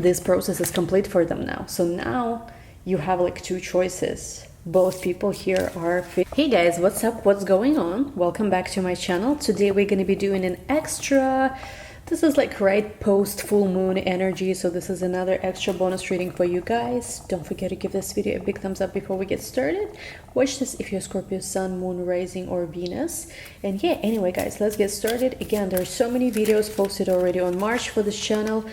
this process is complete for them now. So now you have like two choices. Both people here are... Hey guys, what's up? What's going on? Welcome back to my channel. Today we're going to be doing an extra... This is like right post full moon energy, so this is another extra bonus reading for you guys. Don't forget to give this video a big thumbs up before we get started. Watch this if you're Scorpio Sun, Moon, Rising, or Venus. And yeah, anyway guys, let's get started. Again, there are so many videos posted already on March for this channel.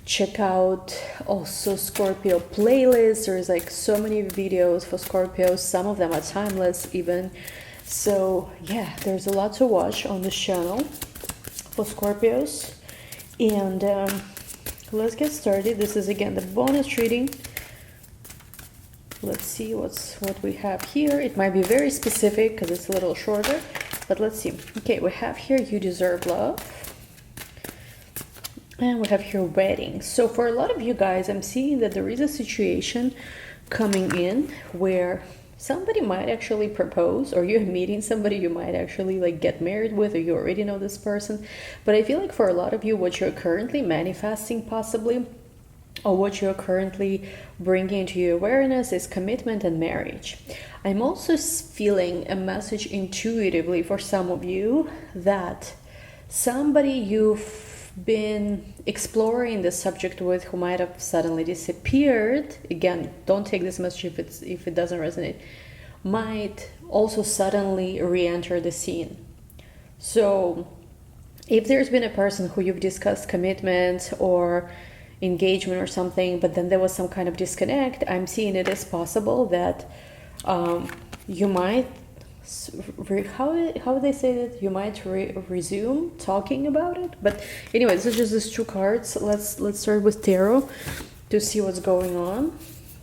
Check out also Scorpio playlist. There's like so many videos for Scorpios. Some of them are timeless even. So yeah, there's a lot to watch on this channel for Scorpios. And let's get started. This is again the bonus reading. Let's see what we have here. It might be very specific because it's a little shorter, but let's see. Okay, we have here you deserve love. And we have here wedding. So for a lot of you guys, I'm seeing that there is a situation coming in where somebody might actually propose, or you're meeting somebody you might actually like get married with, or you already know this person. But I feel like for a lot of you, what you're currently manifesting possibly, or what you're currently bringing into your awareness is commitment and marriage. I'm also feeling a message intuitively for some of you that somebody you've been exploring this subject with who might have suddenly disappeared, again, don't take this message if it doesn't resonate, might also suddenly re-enter the scene. So if there's been a person who you've discussed commitment or engagement or something, but then there was some kind of disconnect, I'm seeing it as possible that you might how they say that you might resume talking about it. But anyway, this is just these two cards. Let's start with tarot to see what's going on,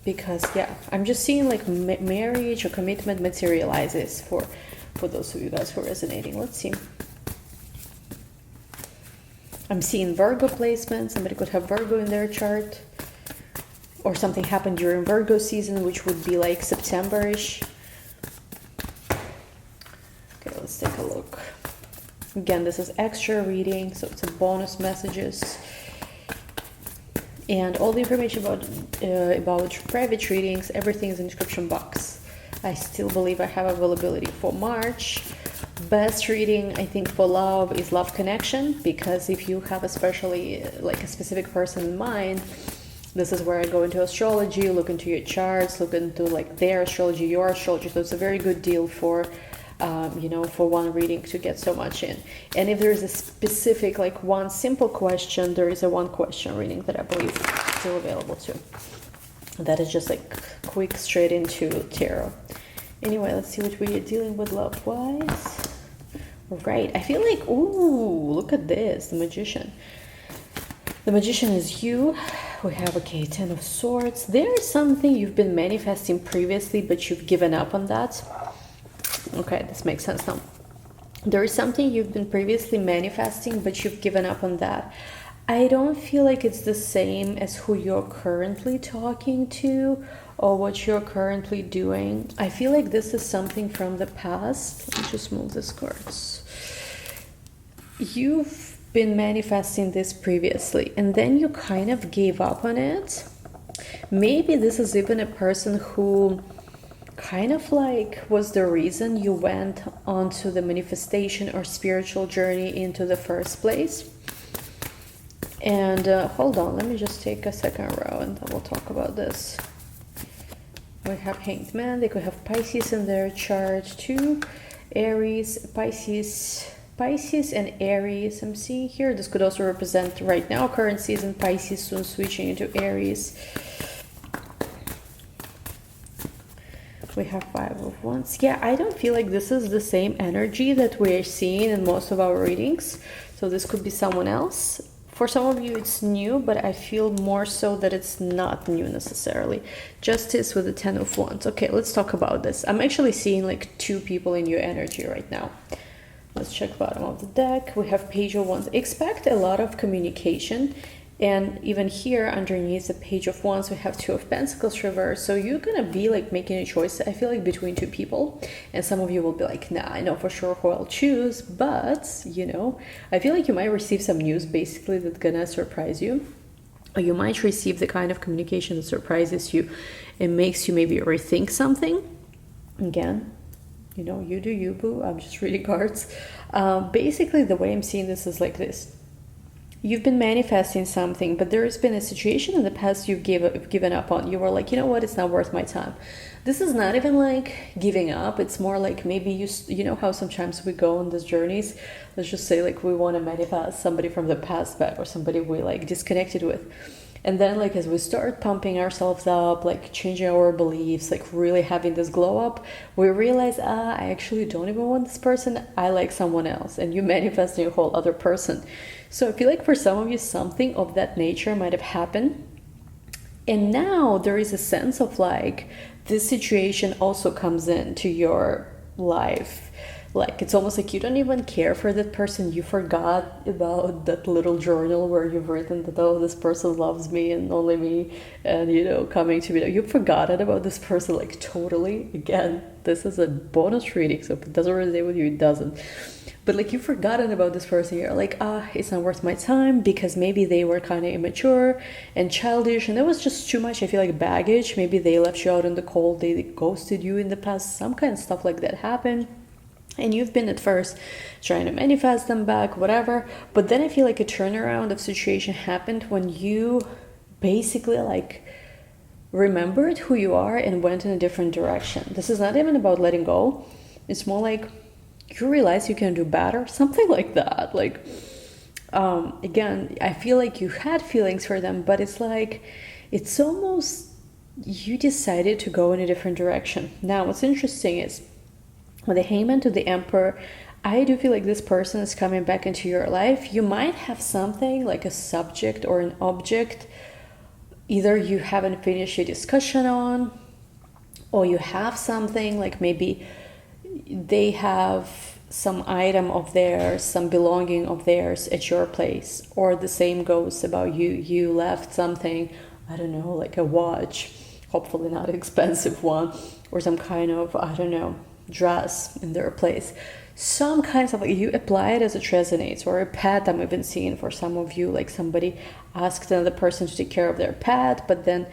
because yeah, I'm just seeing like marriage or commitment materializes for those of you guys who are resonating. Let's see. I'm seeing Virgo placement. Somebody could have Virgo in their chart, or something happened during Virgo season, which would be like September-ish. Let's take a look. Again, this is extra reading, so it's a bonus messages. And all the information about private readings, everything is in the description box. I still believe I have availability for March. Best reading, I think, for love is love connection, because if you have especially like a specific person in mind, this is where I go into astrology, look into your charts, look into like their astrology, your astrology. So it's a very good deal for for one reading to get so much in. And if there is a specific, like one simple question, there is a one question reading that I believe is still available too. That is just like quick straight into tarot. Anyway, let's see what we are dealing with love-wise. Right, I feel like, ooh, look at this, the Magician. The Magician is you. We have, okay, Ten of Swords. There is something you've been manifesting previously, but you've given up on that. Okay, this makes sense now. There is something you've been previously manifesting, but you've given up on that. I don't feel like it's the same as who you're currently talking to or what you're currently doing. I feel like this is something from the past. Let me just move these cards. You've been manifesting this previously, and then you kind of gave up on it. Maybe this is even a person who kind of like was the reason you went onto the manifestation or spiritual journey into the first place. And hold on, let me just take a second row and then we'll talk about this. We have Hanged Man. They could have Pisces in their chart too. Aries, Pisces and Aries. I'm seeing here this could also represent right now current season Pisces, soon switching into Aries. We have Five of Wands. Yeah, I don't feel like this is the same energy that we're seeing in most of our readings. So this could be someone else. For some of you, it's new, but I feel more so that it's not new necessarily. Justice with the Ten of Wands. Okay, let's talk about this. I'm actually seeing like two people in your energy right now. Let's check bottom of the deck. We have Page of Wands. Expect a lot of communication. And even here underneath the Page of Wands, we have Two of Pentacles reversed. So you're gonna be like making a choice, I feel like, between two people. And some of you will be like, nah, I know for sure who I'll choose. But, you know, I feel like you might receive some news basically that's gonna surprise you. or you might receive the kind of communication that surprises you and makes you maybe rethink something. Again, you know, you do you, boo. I'm just reading cards. Basically, the way I'm seeing this is like this. You've been manifesting something, but there has been a situation in the past you've given up on. You were like, you know what, it's not worth my time. This is not even like giving up. It's more like maybe you know how sometimes we go on these journeys. Let's just say like we want to manifest somebody from the past back, or somebody we like disconnected with. And then like as we start pumping ourselves up, like changing our beliefs, like really having this glow up, we realize, I actually don't even want this person. I like someone else. And you manifesting a whole other person. So I feel like for some of you, something of that nature might have happened. And now there is a sense of like, this situation also comes into your life. Like, it's almost like you don't even care for that person. You forgot about that little journal where you've written that, oh, this person loves me and only me, and, you know, coming to me. You've forgotten about this person, like, totally. Again, this is a bonus reading, so if it doesn't resonate with you, it doesn't. But, like, you've forgotten about this person. You're like, it's not worth my time because maybe they were kind of immature and childish, and it was just too much, I feel like, baggage. Maybe they left you out in the cold. They ghosted you in the past. Some kind of stuff like that happened. And you've been at first trying to manifest them back, whatever. But then I feel like a turnaround of situation happened when you basically like remembered who you are and went in a different direction. This is not even about letting go. It's more like you realize you can do better, something like that. Like, again, I feel like you had feelings for them, but it's like, it's almost, you decided to go in a different direction. Now, what's interesting is, with the Hangman to the Emperor, I do feel like this person is coming back into your life. You might have something like a subject or an object either you haven't finished a discussion on, or you have something like maybe they have some item of theirs, some belonging of theirs at your place, or the same goes about you. You left something, I don't know, like a watch, hopefully not an expensive one, or some kind of, I don't know, dress in their place. Some kinds of, like, you apply it as it resonates. Or a pet, I'm even seeing for some of you, like somebody asked another person to take care of their pet, but then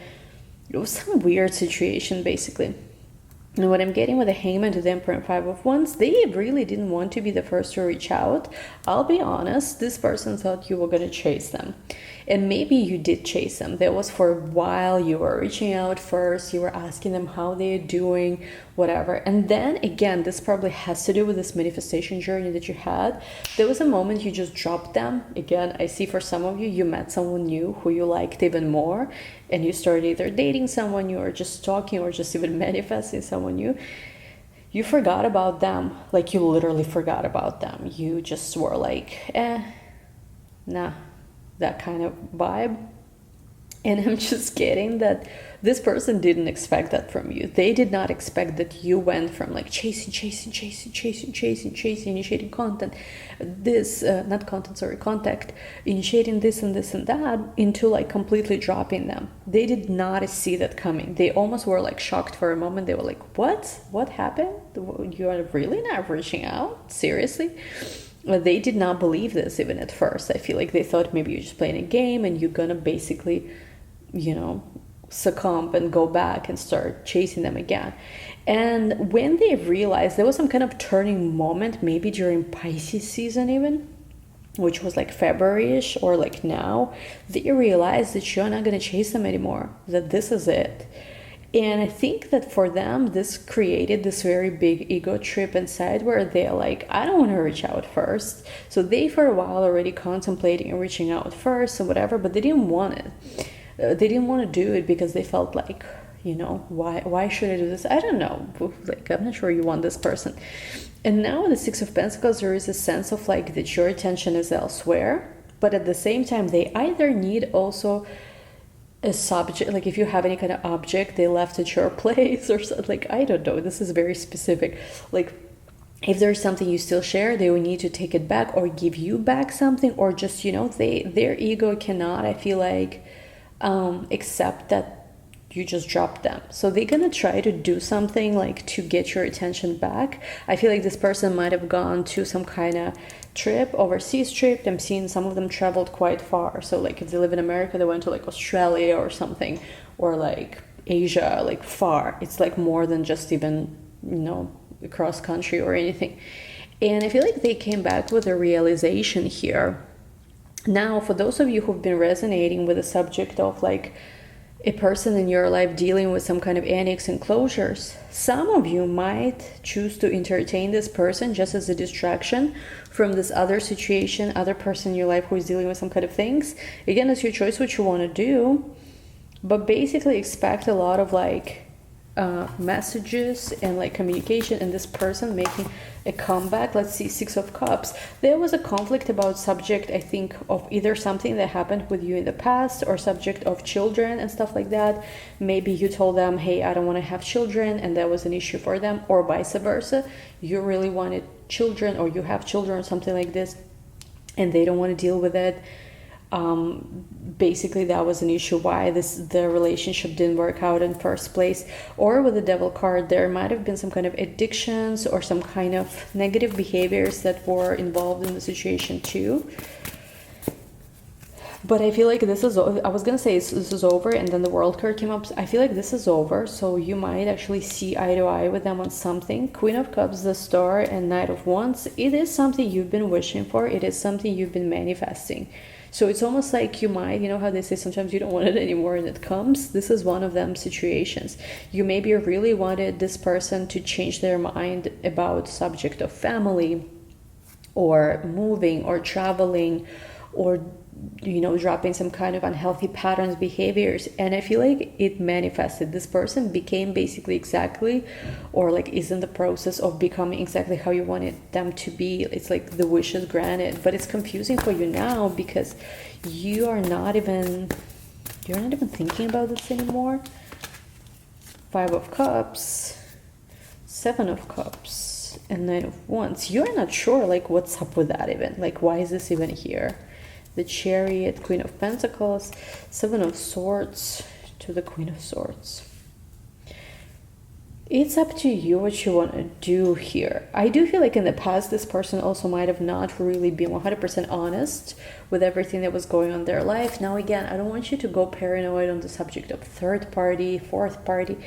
it was some weird situation basically. And what I'm getting with the Hangman to the Emperor and Five of Wands, they really didn't want to be the first to reach out. I'll be honest, this person thought you were going to chase them. And maybe you did chase them. There was for a while, you were reaching out first, you were asking them how they're doing, whatever. And then again, this probably has to do with this manifestation journey that you had. There was a moment you just dropped them. Again, I see for some of you, you met someone new who you liked even more, and you started either dating someone new or just talking or just even manifesting someone new. You forgot about them. Like, you literally forgot about them. You just were like, nah, that kind of vibe. And I'm just getting that this person didn't expect that from you. They did not expect that you went from like chasing, initiating content, contact, initiating this and this and that, into like completely dropping them. They did not see that coming. They almost were like shocked for a moment. They were like, what happened? You are really not reaching out? Seriously? They did not believe this even at first. I feel like they thought maybe you're just playing a game and you're gonna basically, you know, succumb and go back and start chasing them again. And when they realized, there was some kind of turning moment, maybe during Pisces season even, which was like February-ish or like now, they realized that you're not gonna chase them anymore, that this is it. And I think that for them, this created this very big ego trip inside where they're like, I don't want to reach out first. So they, for a while, already contemplating reaching out first or whatever, but they didn't want it. They didn't want to do it because they felt like, you know, why should I do this? I don't know. Like, I'm not sure you want this person. And now with the Six of Pentacles, there is a sense of like that your attention is elsewhere, but at the same time, they either need also a subject, like if you have any kind of object they left at your place or something, like, I don't know, this is very specific. Like, if there's something you still share, they will need to take it back or give you back something, or just, you know, their ego cannot, I feel like, accept that you just dropped them. So they're gonna try to do something like to get your attention back. I feel like this person might have gone to some kind of trip, overseas trip. I'm seeing some of them traveled quite far. So like if they live in America, they went to like Australia or something, or like Asia, like far. It's like more than just even, across country or anything. And I feel like they came back with a realization here. Now, for those of you who've been resonating with the subject of like a person in your life dealing with some kind of annex and closures, some of you might choose to entertain this person just as a distraction from this other situation, other person in your life who is dealing with some kind of things. Again, it's your choice what you want to do, but basically expect a lot of like messages and like communication, and this person making a comeback. Let's see, Six of Cups. There was a conflict about subject, I think, of either something that happened with you in the past or subject of children and stuff like that. Maybe you told them, hey, I don't want to have children, and that was an issue for them, or vice versa. You really wanted children, or you have children or something like this, and they don't want to deal with it. Basically that was an issue why the relationship didn't work out in first place. Or with the Devil card, there might have been some kind of addictions or some kind of negative behaviors that were involved in the situation too. But I feel like this is, I was gonna say this is over, and then the World card came up. I feel like this is over, so you might actually see eye to eye with them on something. Queen of Cups, the Star, and Knight of Wands. It is something you've been wishing for. It is something you've been manifesting. So it's almost like you might, how they say sometimes you don't want it anymore and it comes. This is one of them situations. You maybe really wanted this person to change their mind about subject of family or moving or traveling or dropping some kind of unhealthy patterns, behaviors, and I feel like it manifested. This person became basically exactly, or like is in the process of becoming exactly how you wanted them to be. It's like the wish is granted, but it's confusing for you now because you're not even thinking about this anymore. Five of Cups, Seven of Cups, and Nine of Wands. You're not sure like what's up with that even, like why is this even here? The Chariot, Queen of Pentacles, Seven of Swords to the Queen of Swords. It's up to you what you want to do here. I do feel like in the past, this person also might have not really been 100% honest with everything that was going on in their life. Now, again, I don't want you to go paranoid on the subject of third party, fourth party.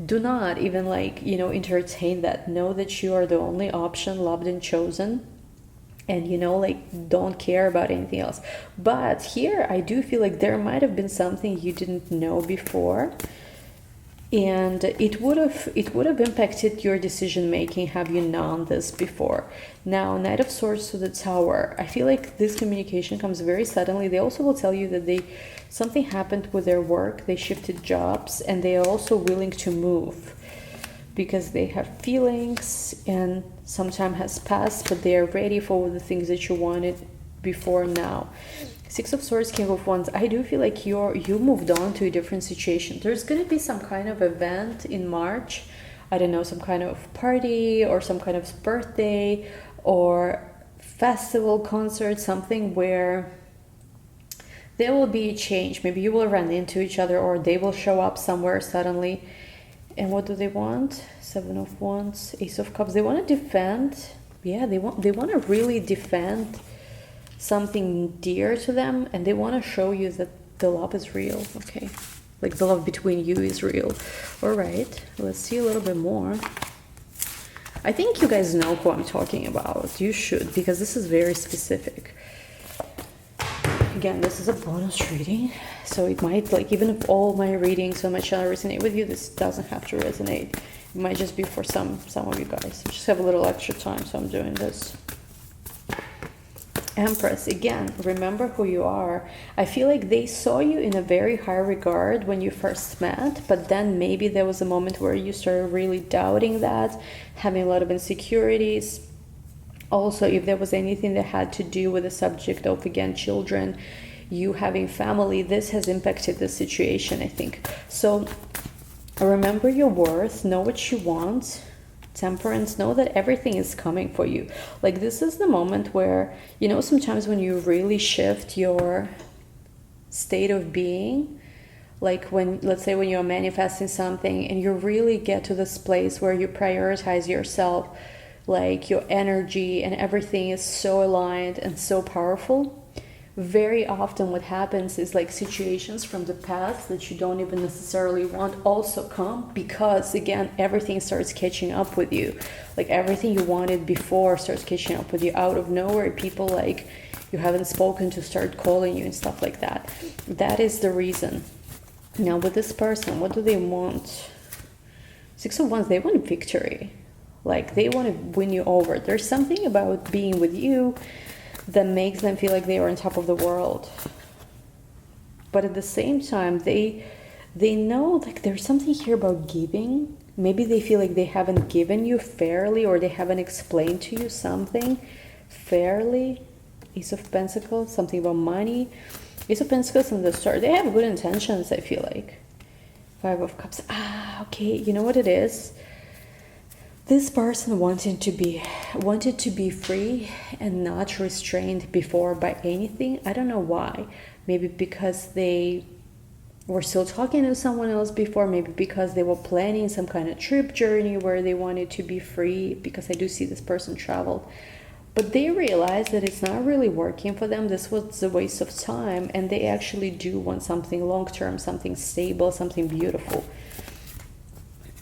Do not even entertain that. Know that you are the only option, loved and chosen. And don't care about anything else. But here I do feel like there might have been something you didn't know before, and it would have impacted your decision making have you known this before. Now, Knight of Swords to the Tower. I feel like this communication comes very suddenly. They also will tell you that something happened with their work, they shifted jobs, and they are also willing to move because they have feelings and some time has passed, but they are ready for the things that you wanted before now. Six of Swords, King of Wands. I do feel like you moved on to a different situation. There's going to be some kind of event in March. I don't know, some kind of party or some kind of birthday or festival, concert, something where there will be a change. Maybe you will run into each other or they will show up somewhere suddenly. And what do they want? Seven of Wands, Ace of Cups. They want to defend. Yeah, they want to really defend something dear to them, and they want to show you that the love is real. Okay, like the love between you is real. All right, let's see a little bit more. I think you guys know who I'm talking about. You should, because this is very specific. Again, this is a bonus reading, so it might, even if all my readings on my channel resonate with you, this doesn't have to resonate. It might just be for some of you guys. I just have a little extra time, so I'm doing this. Empress, again, remember who you are. I feel like they saw you in a very high regard when you first met, but then maybe there was a moment where you started really doubting that, having a lot of insecurities. Also, if there was anything that had to do with the subject of, again, children, you having family, this has impacted the situation, I think. So remember your worth, know what you want. Temperance, know that everything is coming for you. Like, this is the moment where, sometimes when you really shift your state of being, Like when, let's say when you're manifesting something and you really get to this place where you prioritize yourself, like your energy and everything is so aligned and so powerful, very often what happens is like situations from the past that you don't even necessarily want also come, because again everything starts catching up with you. Like everything you wanted before starts catching up with you out of nowhere. People like you haven't spoken to start calling you and stuff like that. That is the reason. Now with this person, what do they want? 6 of Wands, they want victory. Like they want to win you over. There's something about being with you that makes them feel like they are on top of the world. But at the same time, they know like there's something here about giving. Maybe they feel like they haven't given you fairly, or they haven't explained to you something fairly. Ace of Pentacles, something about money. Ace of Pentacles from the start, they have good intentions, I feel like. 5 of Cups. Okay, you know what it is? This person wanted to be free and not restrained before by anything. I don't know why. Maybe because they were still talking to someone else before. Maybe because they were planning some kind of trip journey where they wanted to be free, because I do see this person traveled. But they realized that it's not really working for them. This was a waste of time, and they actually do want something long-term, something stable, something beautiful.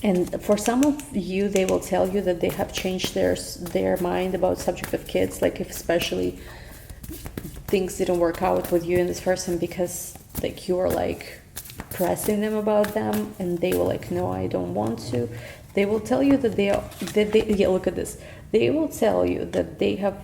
And for some of you, they will tell you that they have changed their mind about subject of kids, like if especially things didn't work out with you and this person because like you were like pressing them about them, and they were like, no, I don't want to. They will tell you that yeah, look at this. They will tell you that they have,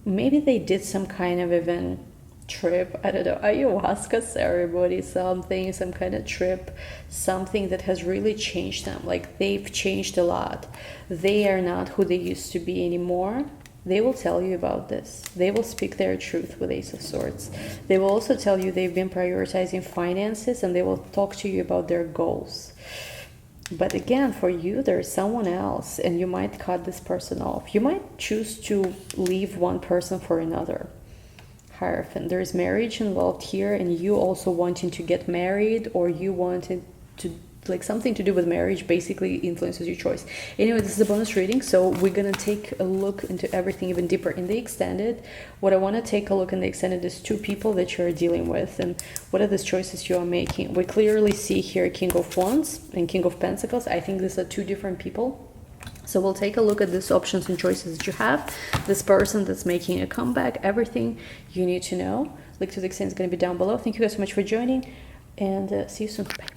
maybe they did some kind of event, trip, I don't know, ayahuasca ceremony, something, some kind of trip, something that has really changed them. Like they've changed a lot. They are not who they used to be anymore. They will tell you about this. They will speak their truth with Ace of Swords. They will also tell you they've been prioritizing finances, and they will talk to you about their goals. But again, for you, there's someone else, and you might cut this person off. You might choose to leave one person for another. Hierophant, there's marriage involved here, and you also wanting to get married, or you wanted to, like something to do with marriage basically influences your choice. Anyway, this is a bonus reading, so we're gonna take a look into everything even deeper in the extended. What I want to take a look in the extended is 2 people that you're dealing with, and what are the choices you are making. We clearly see here King of Wands and King of Pentacles. I think these are 2 different people. So we'll take a look at these options and choices that you have. This person that's making a comeback, everything you need to know. Link to the extent is going to be down below. Thank you guys so much for joining, and see you soon. Bye.